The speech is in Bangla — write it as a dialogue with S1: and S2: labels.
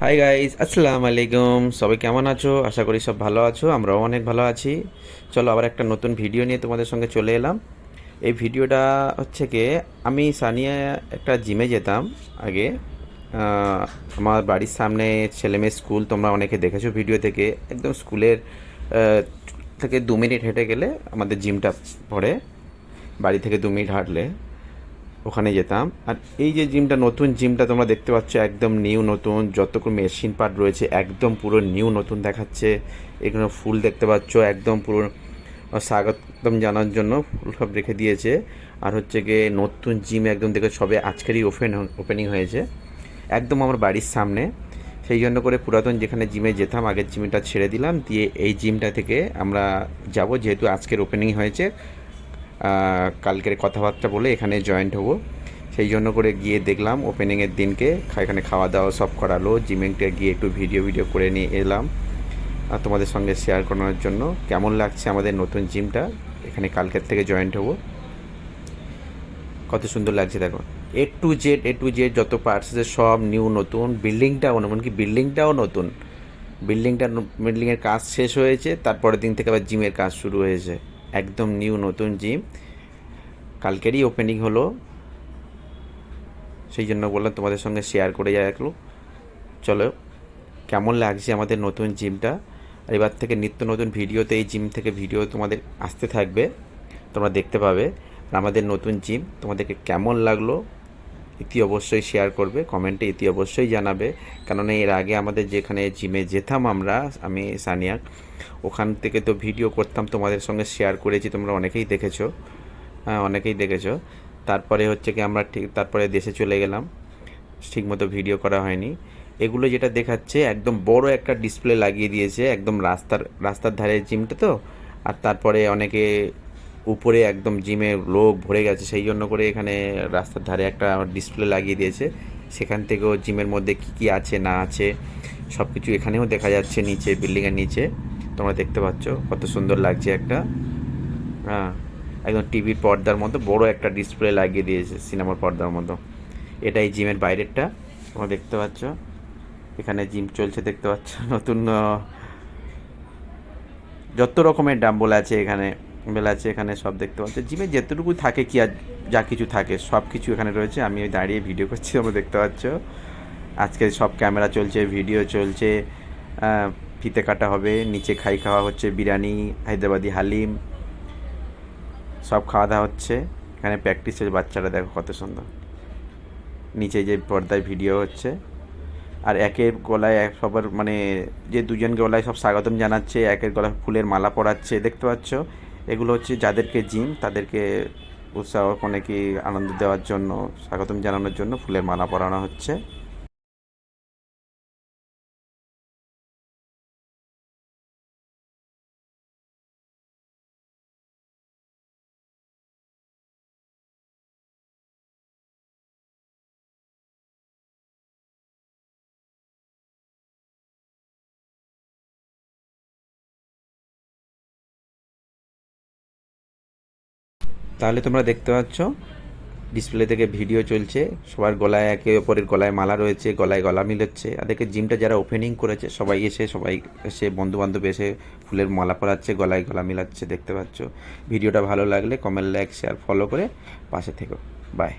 S1: হাই গাইস, আসসালামু আলাইকুম। সবাই কেমন আছো? আশা করি সব ভালো আছো। আমরাও অনেক ভালো আছি। চলো আবার একটা নতুন ভিডিও নিয়ে তোমাদের সঙ্গে চলে এলাম। এই ভিডিওটা হচ্ছে গিয়ে আমি সানিয়া একটা জিমে যেতাম আগে। আহ, আমার বাড়ির সামনে ছেলেমেয়ে স্কুল, তোমরা অনেকে দেখেছো ভিডিও থেকে। একদম স্কুলের আহ, থেকে 2 মিনিট হেঁটে গেলে আমাদের জিমটা পড়ে। বাড়ি থেকে 2 মিনিট হাঁটলে ওখানে যেতাম। আর এই যে জিমটা, নতুন জিমটা তোমরা দেখতে পাচ্ছ, একদম নিউ নতুন, যতক্ষণ মেশিন পার্ট রয়েছে একদম পুরো নিউ নতুন দেখাচ্ছে। এখানে ফুল দেখতে পাচ্ছ, একদম পুরো স্বাগতম জানার জন্য ফুল সব রেখে দিয়েছে। আর হচ্ছে গিয়ে নতুন জিম একদম দেখে সবে আজকেরই ওপেনিং হয়েছে একদম আমার বাড়ির সামনে। সেই জন্য করে পুরাতন যেখানে জিমে যেতাম, আগের জিমটা ছেড়ে দিলাম, দিয়ে এই জিমটা থেকে আমরা যাব, যেহেতু আজকের ওপেনিং হয়েছে। কালকের কথাবার্তা বলে এখানে জয়েন্ট হব। সেই জন্য করে গিয়ে দেখলাম ওপেনিংয়ের দিনকে এখানে খাওয়া দাওয়া সব করালো। জিমে গিয়ে একটু ভিডিও করে নিয়ে এলাম আর তোমাদের সঙ্গে শেয়ার করানোর জন্য কেমন লাগছে আমাদের নতুন জিমটা। এখানে কালকের থেকে জয়েন্ট হব। কত সুন্দর লাগছে দেখো। এ টু জেড যত পার্টস আছে সব নিউ নতুন। বিল্ডিংটাও, এমনকি বিল্ডিংটাও নতুন। বিল্ডিংয়ের কাজ শেষ হয়েছে, তারপরের দিন থেকে আবার জিমের কাজ শুরু হয়েছে। একদম নিউ নতুন জিম, কালকেরই ওপেনিং হলো। সেই জন্য বললাম তোমাদের সঙ্গে শেয়ার করে যায় একটু। চলো, কেমন লাগছে আমাদের নতুন জিমটা। আর এবার থেকে নিত্য নতুন ভিডিওতে এই জিম থেকে ভিডিও তোমাদের আসতে থাকবে, তোমরা দেখতে পাবে। আর আমাদের নতুন জিম তোমাদেরকে কেমন লাগলো ইতি অবশ্যই শেয়ার করবে, কমেন্টে ইতি অবশ্যই জানাবে। কেননা এর আগে আমাদের যেখানে জিমে যেতাম আমরা, আমি সানিয়াক, ওখান থেকে তো ভিডিও করতাম, তোমাদের সঙ্গে শেয়ার করেছি, তোমরা অনেকেই দেখেছো। হ্যাঁ, অনেকেই দেখেছো। তারপরে হচ্ছে কি আমরা ঠিক তারপরে দেশে চলে গেলাম, ঠিকমতো ভিডিও করা হয়নি। এগুলো যেটা দেখাচ্ছে একদম বড় একটা ডিসপ্লে লাগিয়ে দিয়েছে একদম রাস্তার ধারে জিমটা তো। আর তারপরে অনেকে উপরে একদম জিমে লোক ভরে গেছে, সেই জন্য করে এখানে রাস্তার ধারে একটা ডিসপ্লে লাগিয়ে দিয়েছে। সেখান থেকেও জিমের মধ্যে কী কী আছে না আছে সব কিছু এখানেও দেখা যাচ্ছে, নিচে বিল্ডিংয়ের নিচে। তোমরা দেখতে পাচ্ছ কত সুন্দর লাগছে একটা। হ্যাঁ, একদম টিভির পর্দার মতো বড় একটা ডিসপ্লে লাগিয়ে দিয়েছে, সিনেমার পর্দার মতো। এটাই জিমের বাইরেরটা, তোমরা দেখতে পাচ্ছ। এখানে জিম চলছে দেখতে পাচ্ছ। নতুন যত রকমের ডাম্বল আছে এখানে, বেল আছে এখানে, সব দেখতে পাচ্ছ। জিমে যেতটুকু থাকে কি আর যা কিছু থাকে সব কিছু এখানে রয়েছে। আমি দাঁড়িয়ে ভিডিও করছি, তোমরা দেখতে পাচ্ছ। আজকে সব ক্যামেরা চলছে, ভিডিও চলছে। ফিতে কাটা হবে, নিচে খাওয়া হচ্ছে, বিরিয়ানি, হায়দ্রাবাদি হালিম, সব খাওয়া দাওয়া হচ্ছে। এখানে প্র্যাকটিসের বাচ্চারা দেখো কত সুন্দর, নিচে যে পর্দায় ভিডিও হচ্ছে। আর একের গলায় সবার মানে যে দুজন গলায় সব স্বাগতম জানাচ্ছে, একের গলায় ফুলের মালা পরাচ্ছে, দেখতে পাচ্ছ। এগুলো হচ্ছে যাদেরকে জিম তাদেরকে উৎসাহ মানে কি আনন্দ দেওয়ার জন্য, স্বাগতম জানানোর জন্য ফুলের মালা পরানো হচ্ছে। তাহলে তোমরা দেখতে পাচ্ছ ডিসপ্লে থেকে ভিডিও চলছে, সবার গলায় একে অপরের গলায় মালা রয়েছে, গলায় গলা মিলাচ্ছে। আর দেখে জিমটা যারা ওপেনিং করেছে সবাই এসে বন্ধু বান্ধব এসে ফুলের মালা পরাচ্ছে, গলায় গলা মিলাচ্ছে, দেখতে পাচ্ছ। ভিডিওটা ভালো লাগলে কমেন্ট, লাইক, শেয়ার, ফলো করে পাশে থেকো। বাই।